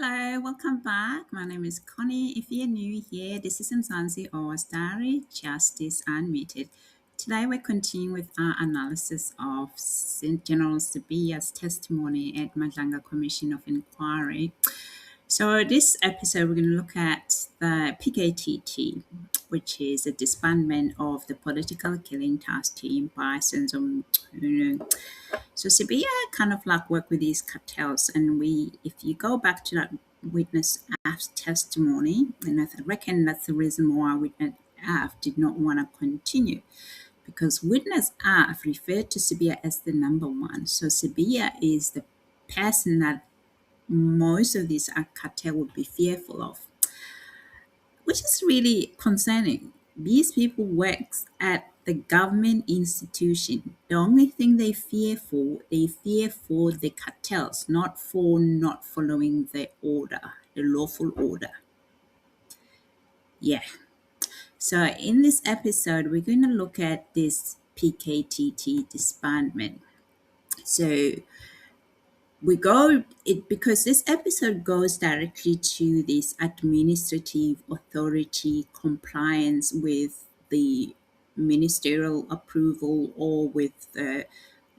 Hello, welcome back. My name is Connie. If you're new here, this is Mkhwanazi or Diary, Justice Unmuted. Today we're continuing with our analysis of General Sibiya's testimony at Madlanga Commission of Inquiry. So this episode we're going to look at the PKT, which is a disbandment of the political killing task team by Senzo. So Sibiya kind of like work with these cartels, and if you go back to that witness F's testimony, and I reckon that's the reason why witness F did not want to continue, because witness F referred to Sibiya as the number one. So Sibiya is the person that most of these cartel would be fearful of, which is really concerning. These people work at the government institution. The only thing they fear for the cartels, not for not following the order, the lawful order. Yeah. So in this episode, we're going to look at this PKT disbandment. So we go it because this episode goes directly to this administrative authority compliance with the ministerial approval or with the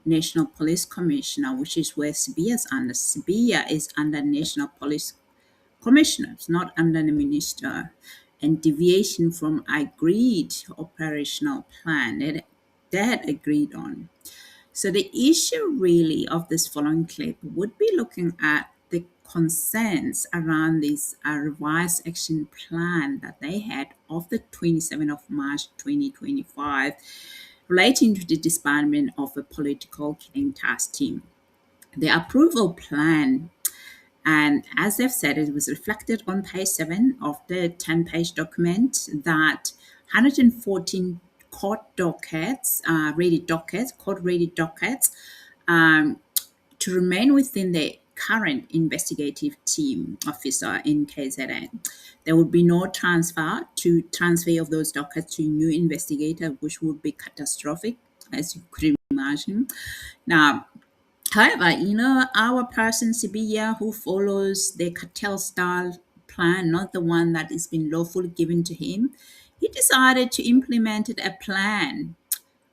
National Police Commissioner, which is where Sibiya is under. Sibiya is under National Police Commissioners, not under the minister, and deviation from agreed operational plan that agreed on. So the issue really of this following clip would be looking at the concerns around this revised action plan that they had of the 27th of March 2025 relating to the disbandment of a political killing task team. The approval plan, and as they've said, it was reflected on page 7 of the 10-page document that 114 court-rated dockets to remain within the current investigative team officer in KZN. There would be no transfer of those dockets to new investigator, which would be catastrophic, as you could imagine. Now, however, our person Sibiya, who follows the cartel style plan, not the one that has been lawfully given to him, he decided to implement a plan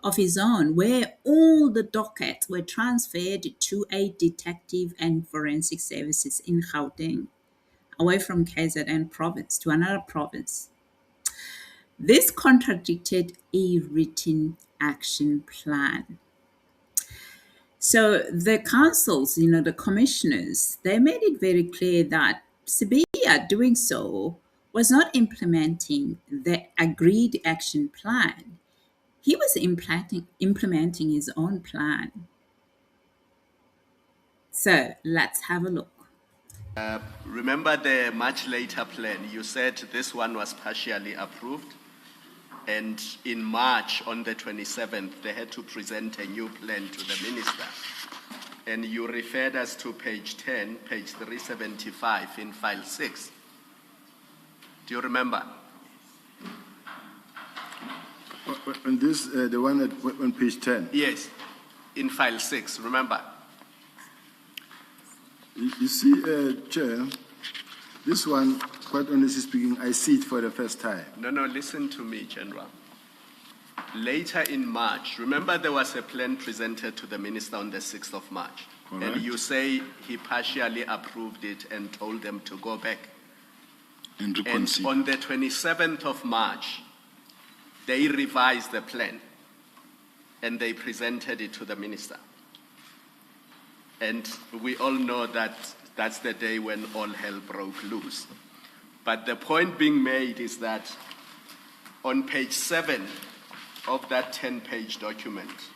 of his own where all the dockets were transferred to a detective and forensic services in Gauteng, away from KZN province to another province. This contradicted a written action plan. So the councils, the commissioners, they made it very clear that Sibiya doing so was not implementing the agreed action plan. He was implementing his own plan. So let's have a look. Remember the much later plan, you said this one was partially approved, and in March on the 27th they had to present a new plan to the minister, and you referred us to page 10, page 375 in file 6. Do you remember? On this, the one on page 10? Yes, in file 6, remember? You see, Chair, this one, quite honestly speaking, I see it for the first time. No, listen to me, General. Later in March, remember there was a plan presented to the minister on the 6th of March. Correct. And you say he partially approved it and told them to go back. And to And concede. on the 27th of March, they revised the plan and they presented it to the minister. And we all know that that's the day when all hell broke loose. But the point being made is that on page 7 of that 10-page document,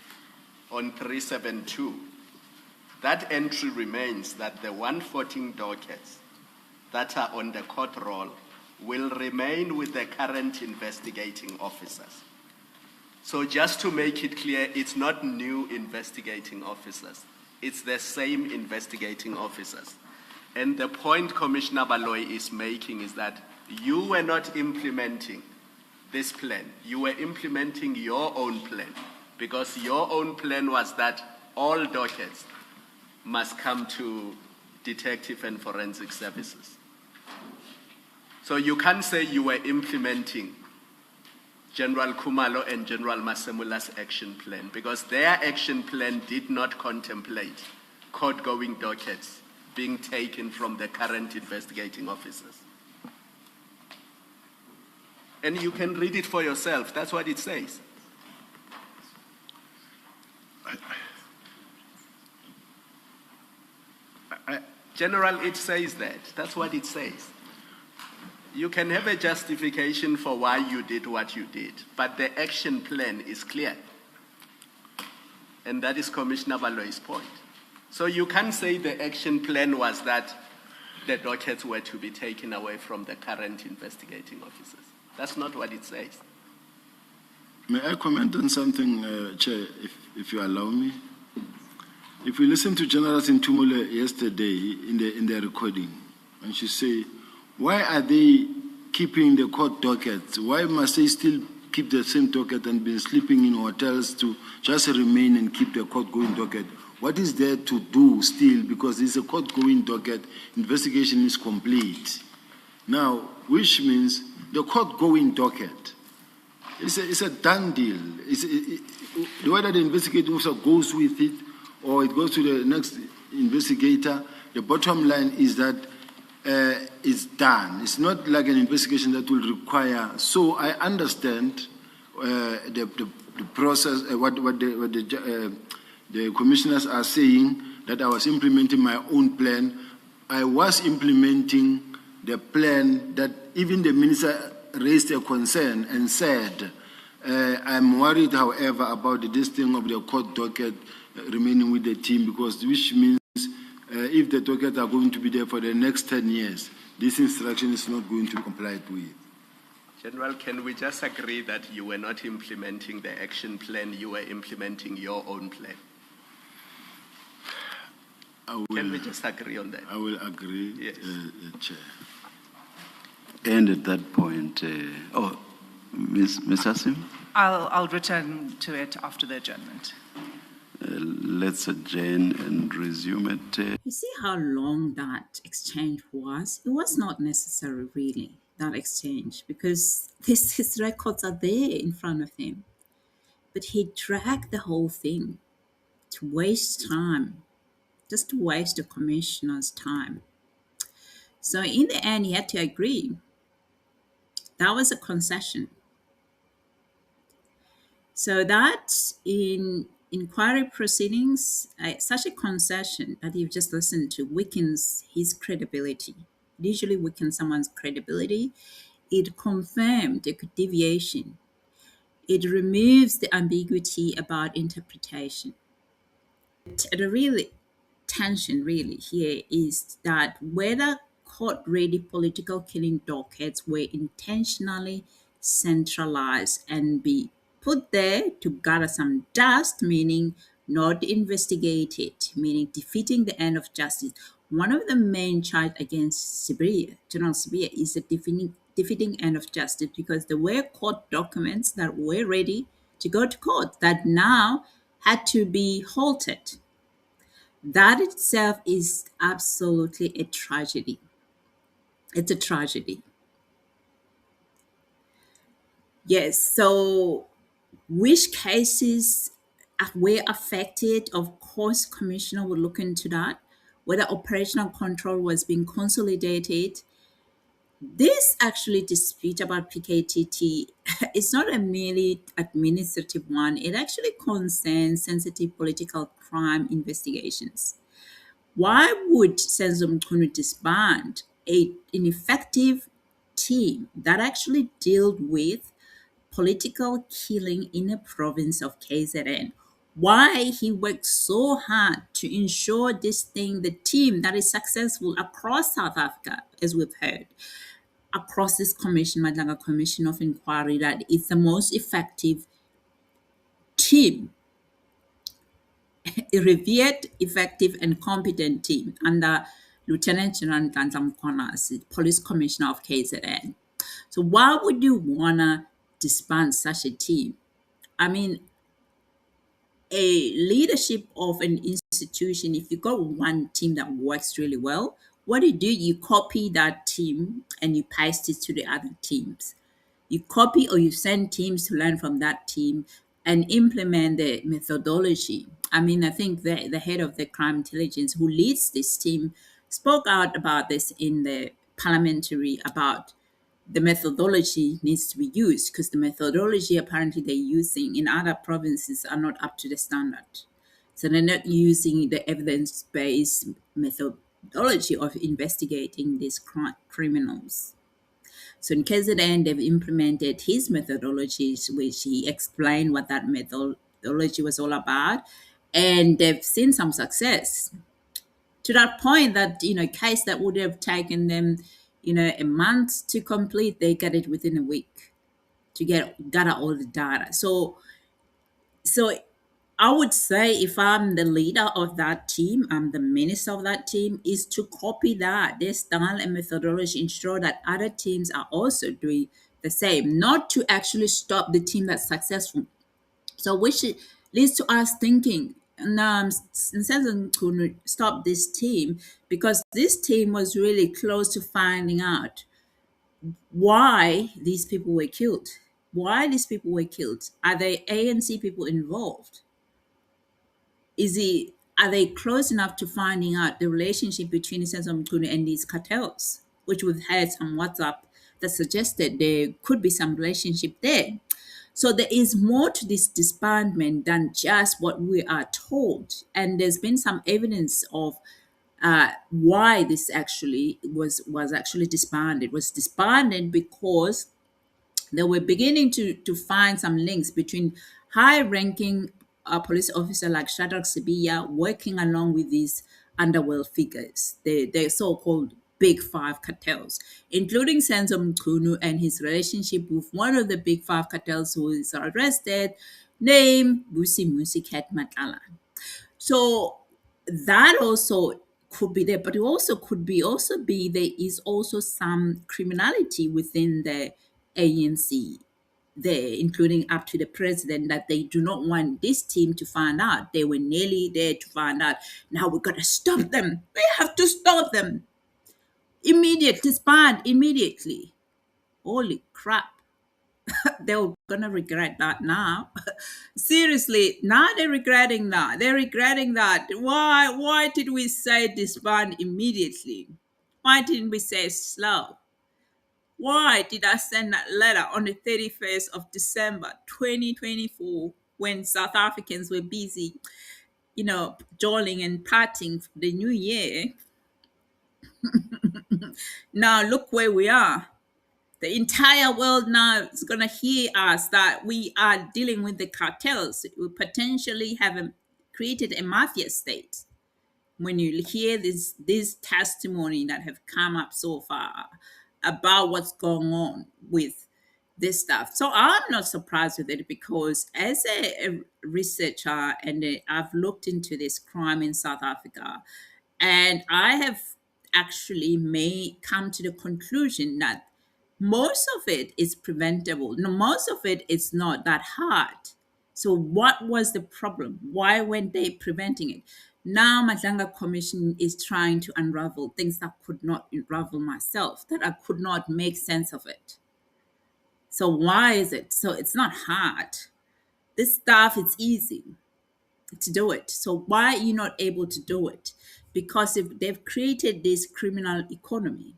on 372, that entry remains that the 114 dockets that are on the court roll will remain with the current investigating officers. So just to make it clear, it's not new investigating officers. It's the same investigating officers. And the point Commissioner Baloyi is making is that you were not implementing this plan. You were implementing your own plan, because your own plan was that all dockets must come to detective and forensic services. So you can't say you were implementing General Khumalo and General Masemula's action plan, because their action plan did not contemplate court-going dockets being taken from the current investigating officers. And you can read it for yourself. That's what it says. General, it says that. That's what it says. You can have a justification for why you did what you did, but the action plan is clear. And that is Commissioner Baloy's point. So you can't say the action plan was that the dockets were to be taken away from the current investigating officers. That's not what it says. May I comment on something, Chair, if you allow me? If we listen to General Sintumule yesterday in the recording, and she say, why are they keeping the court dockets? Why must they still keep the same docket and be sleeping in hotels to just remain and keep the court-going docket? What is there to do still? Because it's a court-going docket, investigation is complete. Now, which means the court-going docket, it's a done deal. Whether the investigating officer goes with it or it goes to the next investigator, the bottom line is that it's done. It's not like an investigation that will require. So I understand the process, what the commissioners are saying, that I was implementing my own plan. I was implementing the plan that even the minister raised a concern and said, I'm worried, however, about this thing of the court docket remaining with the team, because which means if the dockets are going to be there for the next 10 years, this instruction is not going to be complied with. General, can we just agree that you were not implementing the action plan, you were implementing your own plan? Can we just agree on that? I will agree, yes. Chair. And at that point, Ms. Hasim? I'll return to it after the adjournment. Let's adjourn and resume it. You see how long that exchange was? It was not necessary, really, that exchange, because his records are there in front of him. But he dragged the whole thing to waste time, just to waste the commissioner's time. So in the end, he had to agree. That was a concession. So that in inquiry proceedings, such a concession that you've just listened to weakens his credibility. It usually weakens someone's credibility. It confirms the deviation. It removes the ambiguity about interpretation. The real tension really here is that whether court-ready political killing dockets were intentionally centralized and be put there to gather some dust, meaning not investigated, meaning defeating the end of justice. One of the main charges against Sibiya, General Sibiya, is the defeating end of justice, because there were court documents that were ready to go to court that now had to be halted. That itself is absolutely a tragedy. It's a tragedy. Yes, so which cases were affected? Of course, Commissioner will look into that. Whether operational control was being consolidated. This actually dispute about PKTT is not a merely administrative one. It actually concerns sensitive political crime investigations. Why would Senzo Mkhwanazi disband an effective team that actually dealt with political killing in the province of KZN? Why he worked so hard to ensure this thing, the team that is successful across South Africa, as we've heard, across this commission, Madlanga Commission of Inquiry, that it's the most effective team, a revered, effective, and competent team under Lieutenant General Mkhwanazi, Police Commissioner of KZN. So why would you want to disband such a team? I mean, a leadership of an institution, if you got one team that works really well, what do? You copy that team and you paste it to the other teams. You copy or you send teams to learn from that team and implement the methodology. I mean, I think the head of the crime intelligence who leads this team spoke out about this in the parliamentary about the methodology needs to be used because the methodology apparently they're using in other provinces are not up to the standard. So they're not using the evidence-based methodology of investigating these criminals. So in KZN, they've implemented his methodologies, which he explained what that methodology was all about, and they've seen some success to that point that case that would have taken them a month to complete, they get it within a week to gather all the data. So I would say if I'm the leader of that team, I'm the minister of that team, is to copy that their style and methodology, ensure that other teams are also doing the same, not to actually stop the team that's successful. So which leads to us thinking, now to stop this team because this team was really close to finding out why these people were killed. Why these people were killed? Are there ANC people involved? Are they close enough to finding out the relationship between Senzo Mkhunu and these cartels? Which we've had some WhatsApp that suggested there could be some relationship there. So there is more to this disbandment than just what we are told. And there's been some evidence of why this actually was actually disbanded. It was disbanded because they were beginning to find some links between high-ranking police officer like General Sibiya working along with these underworld figures, the so-called Big Five cartels, including Senzo Mkhunu and his relationship with one of the Big Five cartels who is arrested, named Musi Cat Matala. So that also could be there, but it also could be there is also some criminality within the ANC there, including up to the president, that they do not want this team to find out. They were nearly there to find out. Now we got to stop them. We have to stop them. Disband immediately. Holy crap. They're gonna regret that now. Seriously, now they're regretting that. They're regretting that. Why did we say disband immediately? Why didn't we say slow? Why did I send that letter on the 31st of December 2024 when South Africans were busy, joining and partying for the new year? Now look where we are. The entire world now is going to hear us that we are dealing with the cartels. We potentially have created a mafia state. When you hear this testimony that have come up so far about what's going on with this stuff. So I'm not surprised with it because as a researcher and I've looked into this crime in South Africa, and I have actually may come to the conclusion that most of it is preventable. No, most of it is not that hard. So what was the problem? Why weren't they preventing it? Now Madlanga Commission is trying to unravel things that could not unravel myself, that I could not make sense of it. So why is it? So it's not hard. This stuff, it's easy to do it. So why are you not able to do it? Because if they've created this criminal economy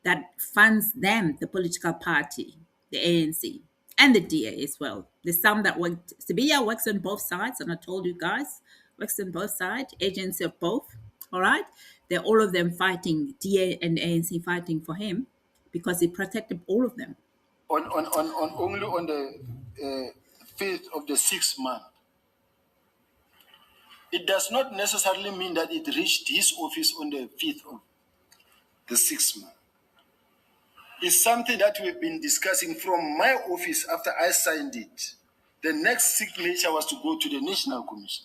that funds them, the political party, the ANC, and the DA as well. There's some that work. Sibiya works on both sides, and I told you guys, works on both sides, agency of both. All right, they're all of them fighting, DA and ANC fighting for him because he protected all of them. Only on the 5th of the 6th month. It does not necessarily mean that it reached his office on the 5th of the 6th month. It's something that we've been discussing from my office after I signed it. The next signature was to go to the National Commission.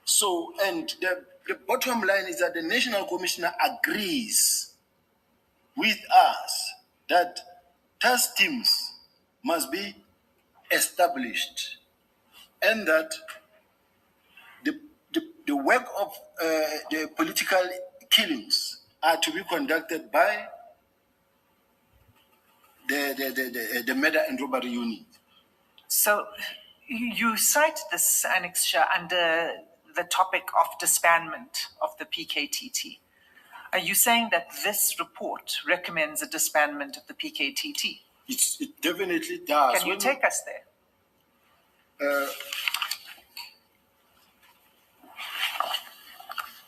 So, and the bottom line is that the National Commissioner agrees with us that task teams must be established and that the work of the political killings are to be conducted by the murder and robbery unit. So you cite this annexure under the topic of disbandment of the PKTT. Are you saying that this report recommends a disbandment of the PKTT? It definitely does. Can you take us there?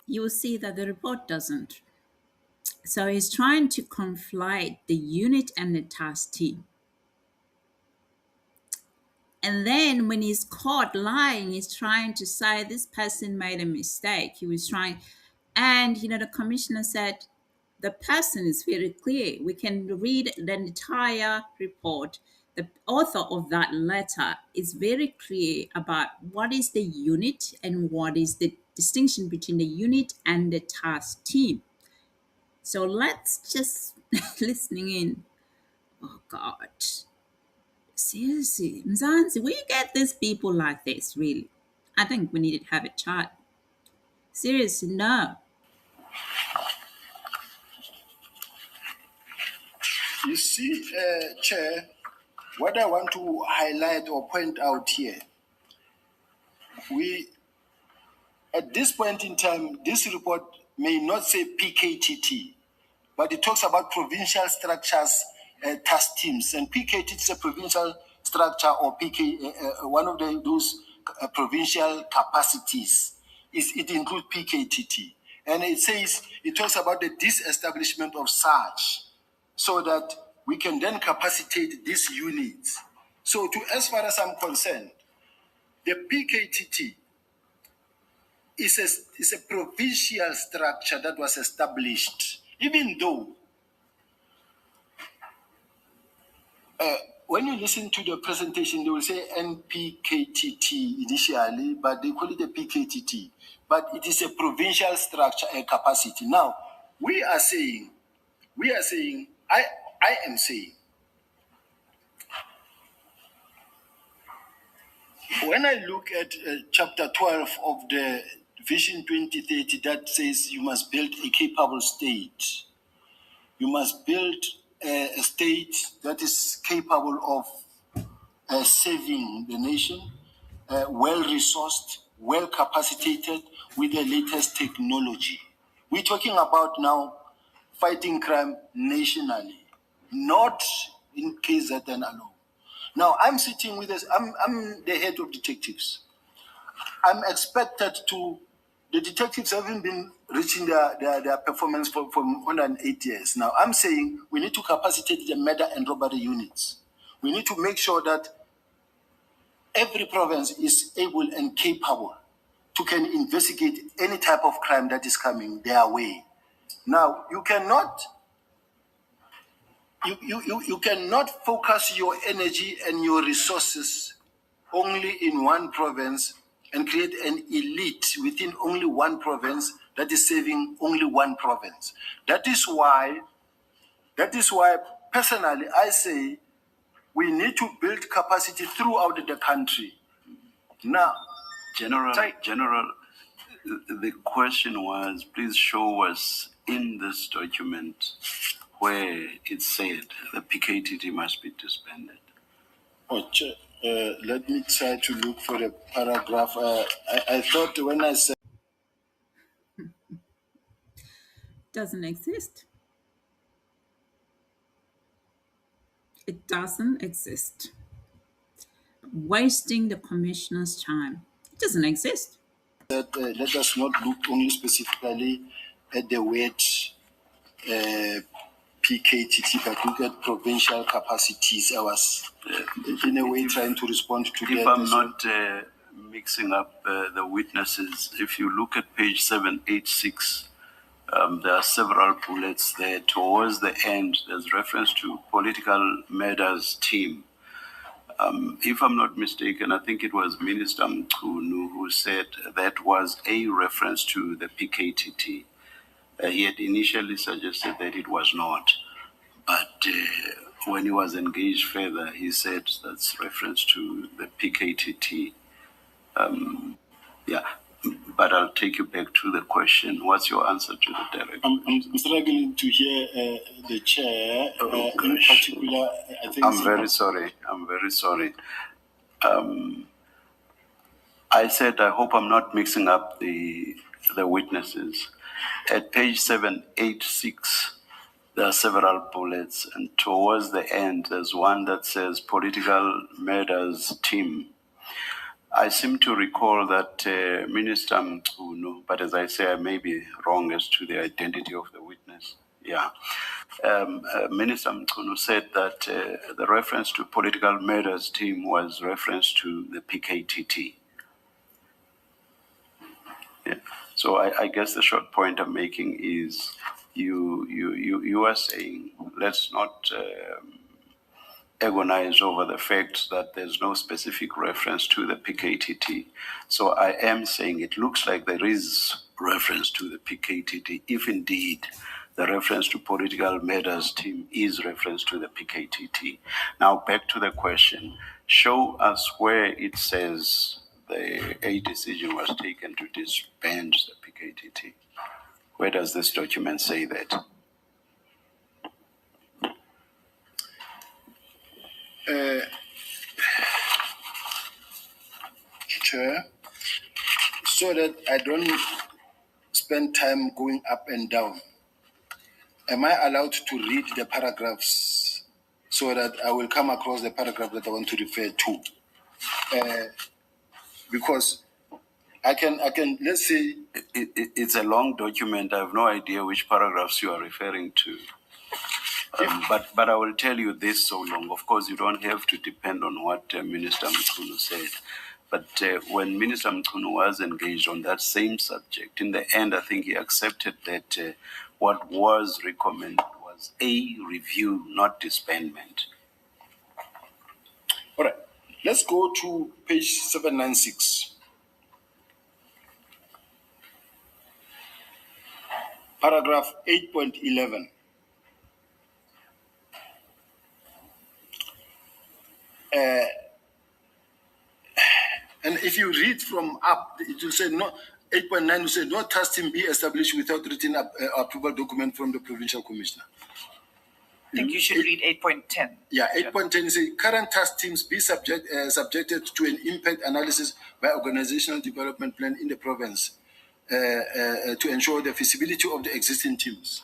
You will see that the report doesn't. So he's trying to conflate the unit and the task team. And then when he's caught lying, he's trying to say this person made a mistake. He was trying, and the commissioner said the person is very clear. We can read the entire report. The author of that letter is very clear about what is the unit and what is the distinction between the unit and the task team. So let's just listening in. Oh God. Seriously, Mzansi, where you get these people like this, really? I think we need to have a chat. Seriously, no. You see, Chair, what I want to highlight or point out here, at this point in time, this report may not say PKTT, but it talks about provincial structures, task teams, and PKT is a provincial structure or one of those provincial capacities. It includes PKTT, and it talks about the disestablishment of such, so that we can then capacitate these units. So, as far as I'm concerned, the PKTT is a provincial structure that was established, even though when you listen to the presentation, they will say NPKTT initially, but they call it a PKTT. But it is a provincial structure and capacity. Now, I am saying, when I look at chapter 12 of the Vision 2030 that says you must build a capable state, you must build a state that is capable of saving the nation, well-resourced, well-capacitated with the latest technology. We're talking about now fighting crime nationally, not in KZN alone. Now, I'm sitting with this, I'm the head of detectives. I'm expected to, the detectives haven't been reaching their performance for more than 8 years. Now, I'm saying we need to capacitate the murder and robbery units. We need to make sure that every province is able and capable to can investigate any type of crime that is coming their way. Now, you cannot focus your energy and your resources only in one province and create an elite within only one province that is saving only one province. That is why personally I say we need to build capacity throughout the country. Now, General, the question was, please show us in this document where it said the PKTT must be disbanded. Let me try to look for the paragraph. I thought when I said Doesn't exist. It doesn't exist. Wasting the commissioner's time. It doesn't exist. that let us not look only specifically at the word PKTT, but look at provincial capacities. I was in a way trying to respond to that. If I'm not mixing up the witnesses, if you look at page 786, there are several bullets there. Towards the end, there's reference to political matters team. If I'm not mistaken, I think it was Minister Mkhwanazi who said that was a reference to the PKTT. He had initially suggested that it was not, but when he was engaged further, he said that's reference to the PKTT. Yeah, but I'll take you back to the question. What's your answer to the director? I'm struggling to hear the chair. In particular, I think I'm very sorry. I said I hope I'm not mixing up the witnesses. At page 786, there are several bullets, and towards the end, there's one that says political matters team. I seem to recall that Minister Mkhwanazi, but as I say, I may be wrong as to the identity of the witness. Yeah. Minister Mkhwanazi said that the reference to political matters team was reference to the PKTT. Yeah. So I guess the short point I'm making is you are saying let's not agonize over the fact that there's no specific reference to the PKTT. So I am saying it looks like there is reference to the PKTT, if indeed the reference to political matters team is reference to the PKTT. Now back to the question, show us where it says a decision was taken to disband the PKTT. Where does this document say that? Chair, so that I don't spend time going up and down, am I allowed to read the paragraphs so that I will come across the paragraph that I want to refer to? Because I can, let's say... It's a long document. I have no idea which paragraphs you are referring to. But I will tell you this so long. Of course, you don't have to depend on what Minister Mkhwanazi said. But when Minister Mkhwanazi was engaged on that same subject, in the end, I think he accepted that what was recommended was a review, not disbandment. All right. Let's go to page 796. Paragraph 8.11. And if you read from up, it will say no. 8.9 will say no task team be established without written approval document from the provincial commissioner. I think you should read 8.10. Yeah, 8.10 is current task teams be subjected to an impact analysis by organizational development plan in the province to ensure the feasibility of the existing teams.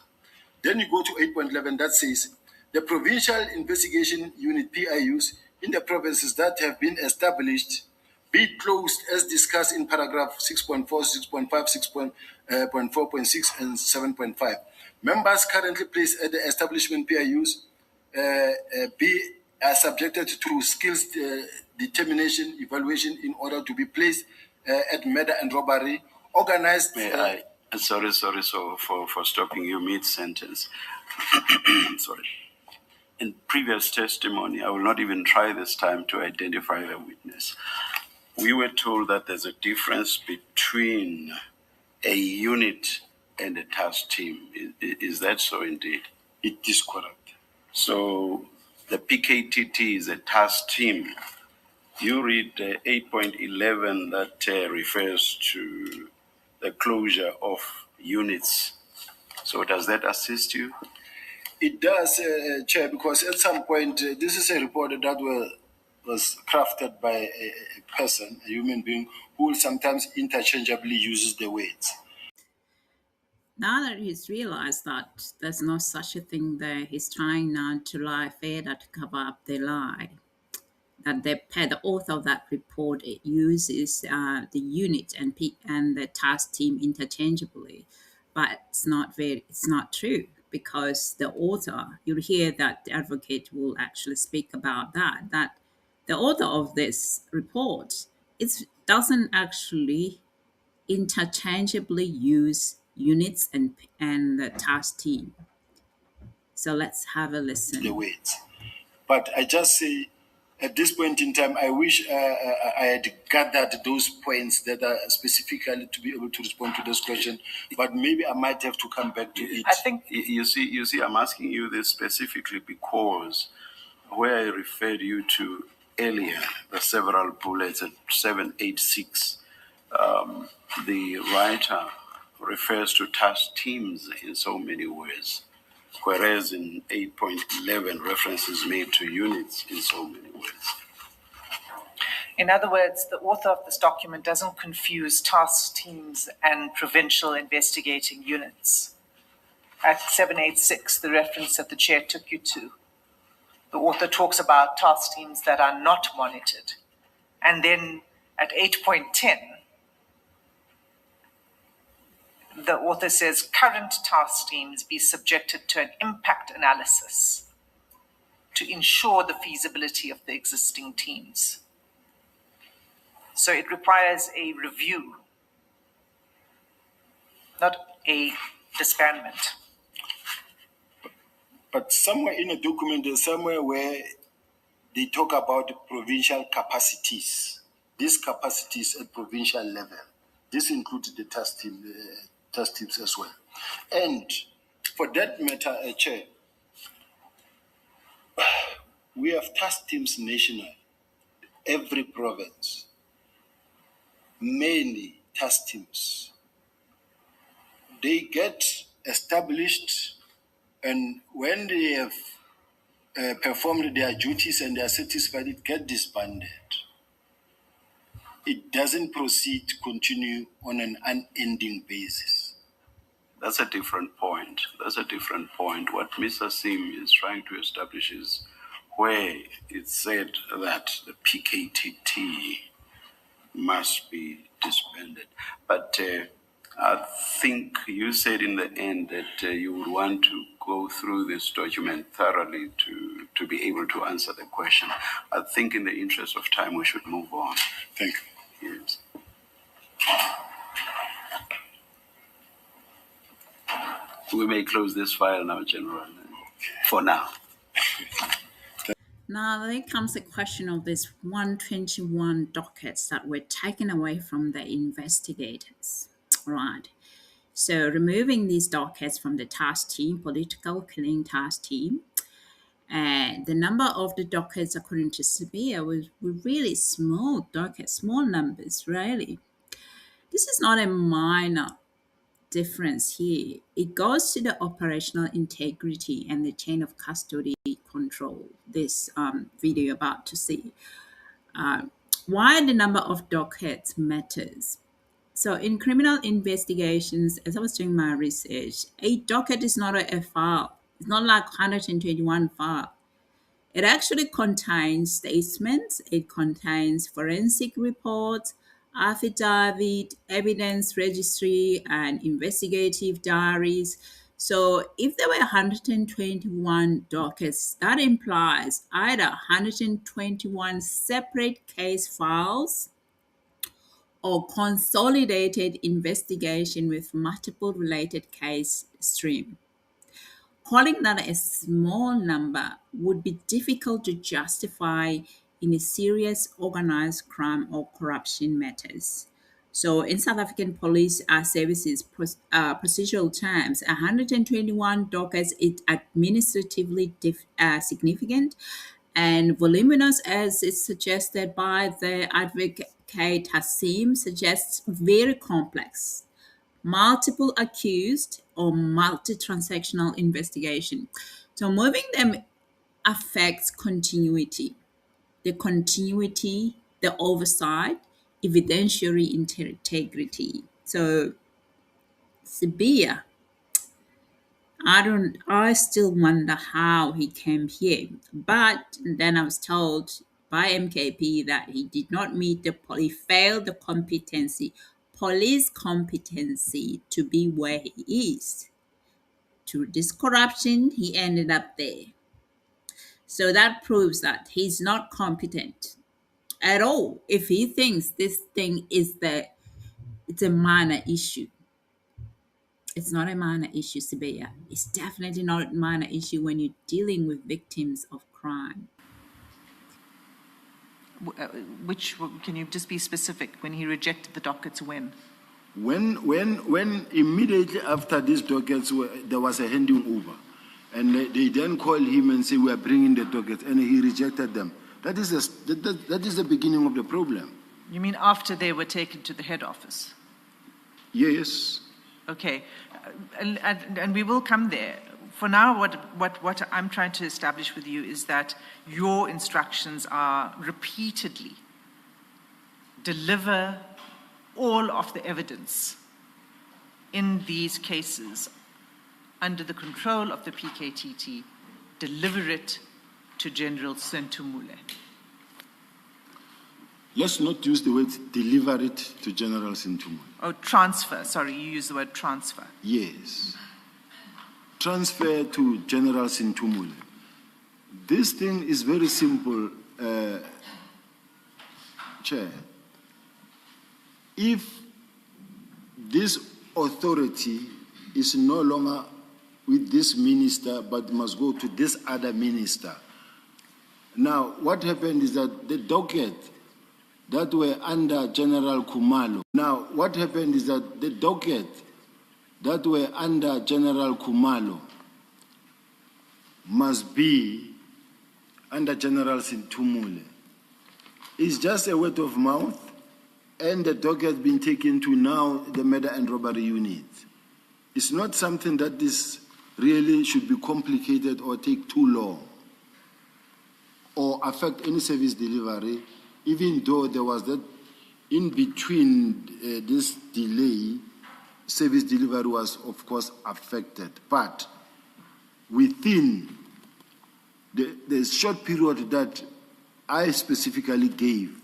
Then you go to 8.11 that says the provincial investigation unit PIUs in the provinces that have been established be closed as discussed in paragraph 6.4, 6.5, 6.4.6 and 7.5. Members currently placed at the establishment PIUs are subjected to skills determination evaluation in order to be placed at murder and robbery organized. Sorry for stopping you mid-sentence. Sorry. In previous testimony, I will not even try this time to identify the witness. We were told that there's a difference between a unit and a task team. Is that so indeed? It is correct. So the PKTT is a task team. You read 8.11 that refers to the closure of units. So does that assist you? It does, Chair, because at some point, this is a report that was crafted by a person, a human being, who sometimes interchangeably uses the words. Now that he's realized that there's no such a thing there, he's trying now to lie further to cover up the lie. That the author of that report uses the unit and the task team interchangeably, but it's not true, because the author, you'll hear that the advocate will actually speak about that the author of this report doesn't actually interchangeably use units and the task team. So let's have a listen. The words. But I just say, at this point in time, I wish I had gathered those points that are specifically to be able to respond to this question, but maybe I might have to come back to it. I think, you see, I'm asking you this specifically because where I referred you to earlier, the several bullets at 786, the writer refers to task teams in so many ways, whereas in 8.11, reference is made to units in so many ways. In other words, the author of this document doesn't confuse task teams and provincial investigating units. At 786, the reference that the chair took you to, the author talks about task teams that are not monitored. And then at 8.10, the author says current task teams be subjected to an impact analysis to ensure the feasibility of the existing teams. So it requires a review, not a disbandment. But somewhere in a document, there's somewhere where they talk about provincial capacities. These capacities at provincial level. This includes the task teams as well. And for that matter, Chair, we have task teams national, every province, many task teams. They get established, and when they have performed their duties and they are satisfied, it gets disbanded. It doesn't proceed to continue on an unending basis. That's a different point. That's a different point. What Mr. Sim is trying to establish is where it's said that the PKTT must be disbanded. But I think you said in the end that you would want to go through this document thoroughly to be able to answer the question. I think in the interest of time, we should move on. Thank you. Yes. We may close this file now, General, for now. Now, there comes the question of this 121 dockets that were taken away from the investigators. Right. So, removing these dockets from the task team, political killing task team, the number of the dockets, according to Sibiya, were really small dockets, small numbers, really. This is not a minor difference here. It goes to the operational integrity and the chain of custody control, this video you're about to see. Why the number of dockets matters. So in criminal investigations, as I was doing my research, a docket is not a file. It's not like 121 files. It actually contains statements, it contains forensic reports, affidavit, evidence registry, and investigative diaries. So if there were 121 dockets, that implies either 121 separate case files or consolidated investigation with multiple related case streams. Calling that a small number would be difficult to justify in a serious organized crime or corruption matters. So in South African Police Services procedural terms, 121 dockets is administratively significant, and voluminous, as is suggested by the advocate Hassim, suggests very complex, multiple accused, or multi-transactional investigation. So moving them affects continuity. The continuity, the oversight, evidentiary integrity. So Sibiya, I still wonder how he came here. But then I was told by MKP that he did not meet he failed the police competency to be where he is. Through this corruption, he ended up there. So that proves that he's not competent at all if he thinks this thing it's a minor issue. It's not a minor issue, Sibiya. It's definitely not a minor issue when you're dealing with victims of crime. Which, can you just be specific, when he rejected the dockets, when? When immediately after these dockets, there was a handing over. And they then called him and said, we are bringing the dockets. And he rejected them. That is the beginning of the problem. You mean after they were taken to the head office? Yes. Okay, and we will come there. For now, what I'm trying to establish with you is that your instructions are repeatedly deliver all of the evidence in these cases under the control of the PKTT, deliver it to General Sentumule. Let's not use the word deliver it to General Sentumule. Oh, transfer. Sorry, you use the word transfer. Yes. Transfer to General Sentumule. This thing is very simple, Chair. If this authority is no longer with this minister but must go to this other minister. Now, what happened is that the docket that were under General Khumalo. Now, what happened is that the docket that were under General Khumalo must be under General Sentumule. It's just a word of mouth, and the docket has been taken to now the murder and robbery unit. It's not something that this really should be complicated or take too long or affect any service delivery, even though there was that in between this delay, service delivery was of course affected. But within the short period that I specifically gave,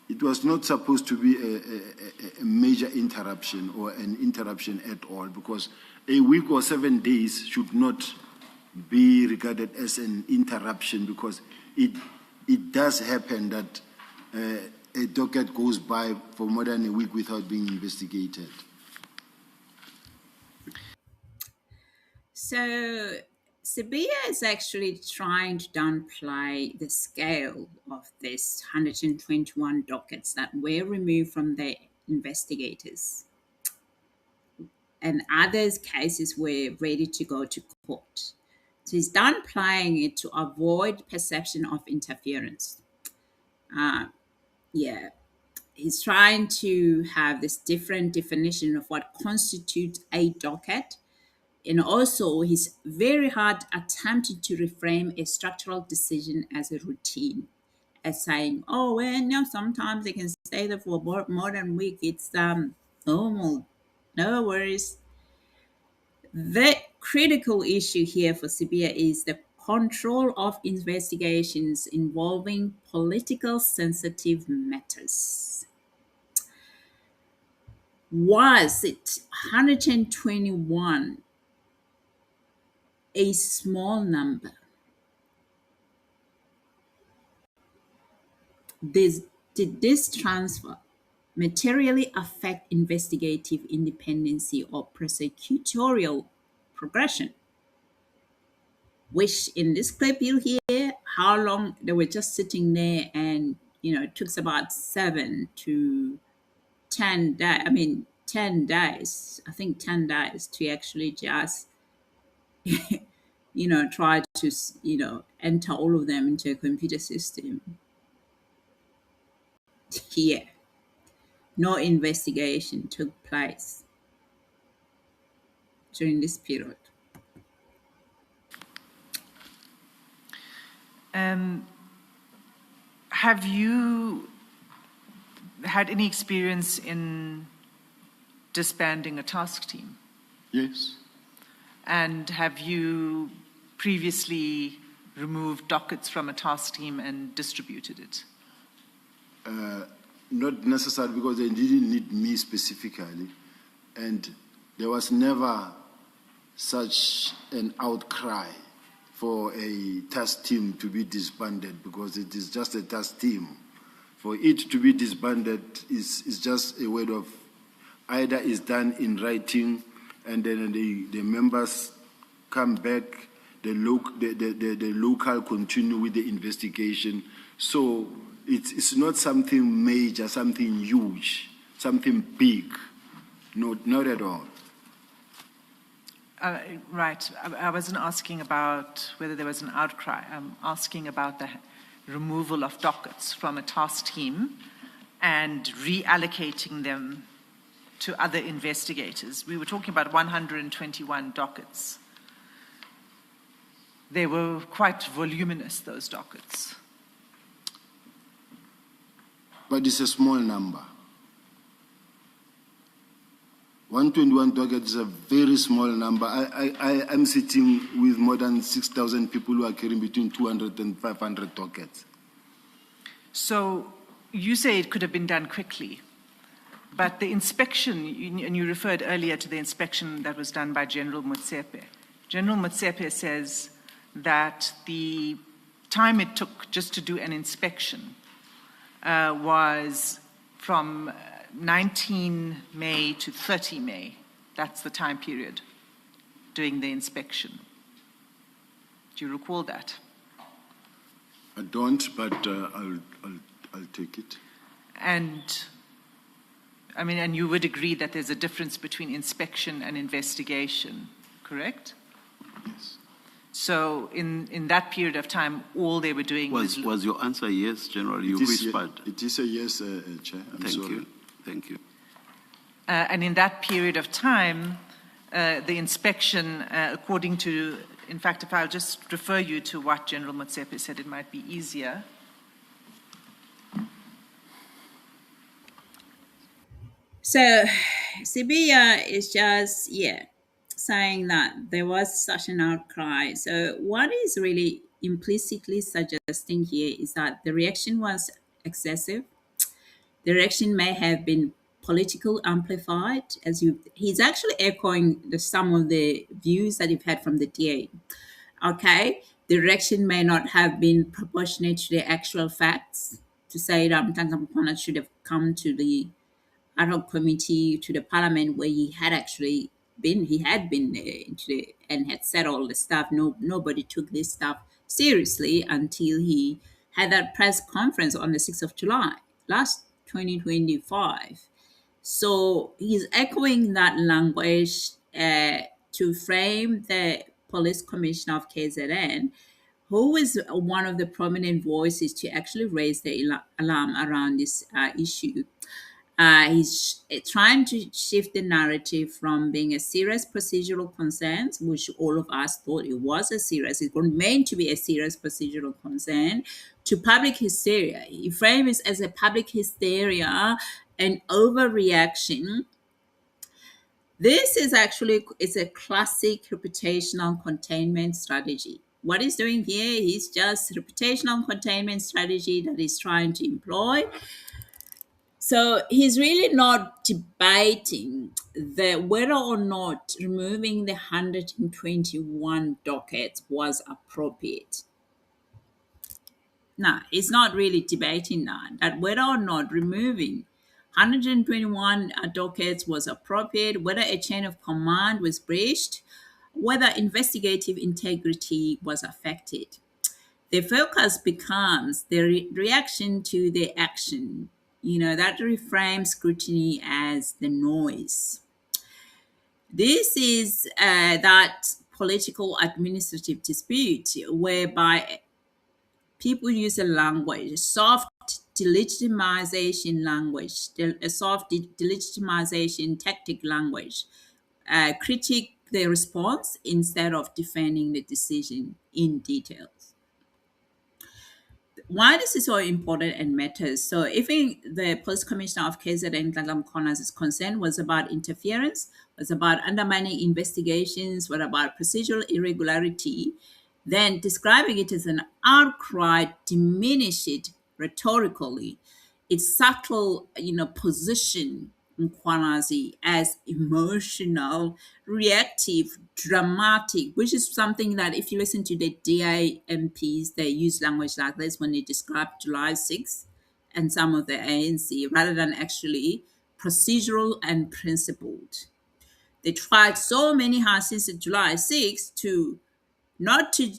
it was not supposed to be a major interruption or an interruption at all, because a week or 7 days should not be regarded as an interruption, because it does happen that a docket goes by for more than a week without being investigated. So Sibiya is actually trying to downplay the scale of this 121 dockets that were removed from the investigators. And others cases were ready to go to court. So he's downplaying it to avoid perception of interference. He's trying to have this different definition of what constitutes a docket. And also, he's very hard attempting to reframe a structural decision as a routine, as saying, oh, well, no, sometimes they can stay there for more than a week. It's normal. No worries. The critical issue here for Sibiya is the control of investigations involving political sensitive matters. Was it 121 a small number? Did this transfer materially affect investigative independency or prosecutorial progression? Which in this clip you'll hear how long they were just sitting there, and it took about 7 to 10 days. 10 days. I think 10 days to actually just try to enter all of them into a computer system. Here, no investigation took place during this period. Have you had any experience in disbanding a task team? Yes. And have you previously removed dockets from a task team and distributed it? Not necessarily, because they didn't need me specifically. And there was never such an outcry for a task team to be disbanded, because it is just a task team. For it to be disbanded is just a word of either is done in writing, and then the members come back, the local continue with the investigation. So it's not something major, something huge, something big. No, not at all. Right. I wasn't asking about whether there was an outcry. I'm asking about the removal of dockets from a task team and reallocating them to other investigators. We were talking about 121 dockets. They were quite voluminous, those dockets. But it's a small number. 121 dockets is a very small number. I'm sitting with more than 6,000 people who are carrying between 200 and 500 dockets. So you say it could have been done quickly, but the inspection, and you referred earlier to the inspection that was done by General Motsepe. General Motsepe says that the time it took just to do an inspection was from 19 May to 30 May. That's the time period doing the inspection. Do you recall that? I don't, but I'll take it. And I mean, and you would agree that there's a difference between inspection and investigation, correct? Yes. So in that period of time, all they were doing Was your answer yes, General? You whispered. It is a yes, Chair. I'm sorry. Thank you. and in that period of time, the inspection, according to, in fact, if I'll just refer you to what General Motsepe said, it might be easier. So Sibiya is just, saying that there was such an outcry. So what is really implicitly suggesting here is that the reaction was excessive. The reaction may have been political amplified, he's actually echoing some of the views that you've had from the DA. Okay, the reaction may not have been proportionate to the actual facts. To say that Madlanga Commission should have come to the ad hoc committee, to the parliament, where he had been and had said all the stuff. Nobody took this stuff seriously until he had that press conference on the 6th of July last 2025. So he's echoing that language to frame the police commissioner of KZN, who is one of the prominent voices to actually raise the alarm around this issue. He's trying to shift the narrative from being a serious procedural concern, which all of us thought it was it was meant to be a serious procedural concern, to public hysteria. He frames it as a public hysteria and overreaction. This is it's a classic reputational containment strategy. What he's doing here is just reputational containment strategy that he's trying to employ. So he's really not debating whether or not removing the 121 dockets was appropriate. No, he's not really debating that whether or not removing 121 dockets was appropriate, whether a chain of command was breached, whether investigative integrity was affected. The focus becomes the reaction to the action. That reframes scrutiny as the noise. This is that political administrative dispute whereby people use a language, soft delegitimization language, a soft delegitimization tactic language, critique the response instead of defending the decision in details. Why this is so important and matters. So even the Police Commissioner of KZN, Madlanga Mkhwanazi's concern was about interference, was about undermining investigations, was about procedural irregularity, then describing it as an outcry diminish it rhetorically. Its subtle, position Mkhwanazi as emotional, reactive, dramatic, which is something that if you listen to the DI MPs, they use language like this when they describe July 6th and some of the ANC, rather than actually procedural and principled. They tried so many hard since July 6th to not to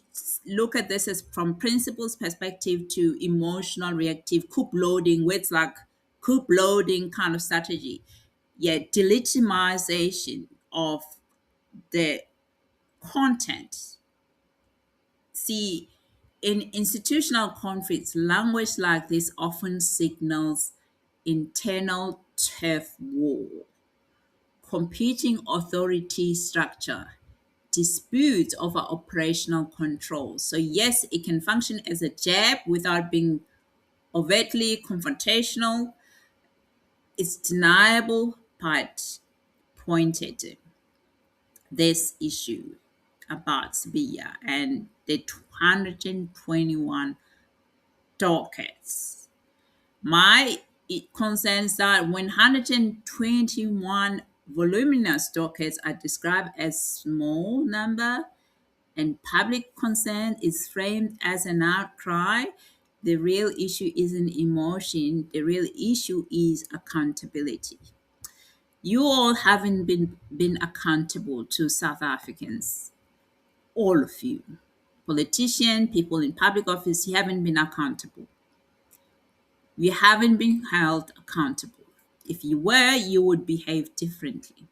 look at this as from principles perspective to emotional, reactive, coup loading, where it's like coup loading kind of strategy. Yet delegitimization of the Content. See, in institutional conflicts, language like this often signals internal turf war, competing authority structure, disputes over operational control. So, yes, it can function as a jab without being overtly confrontational. It's deniable but pointed. This issue about Sibiya and the 221 dockets. My concerns that when 121 voluminous dockets are described as small number and public concern is framed as an outcry, the real issue isn't emotion, the real issue is accountability. You all haven't been accountable to South Africans, all of you. Politicians, people in public office, you haven't been accountable. You haven't been held accountable. If you were, you would behave differently.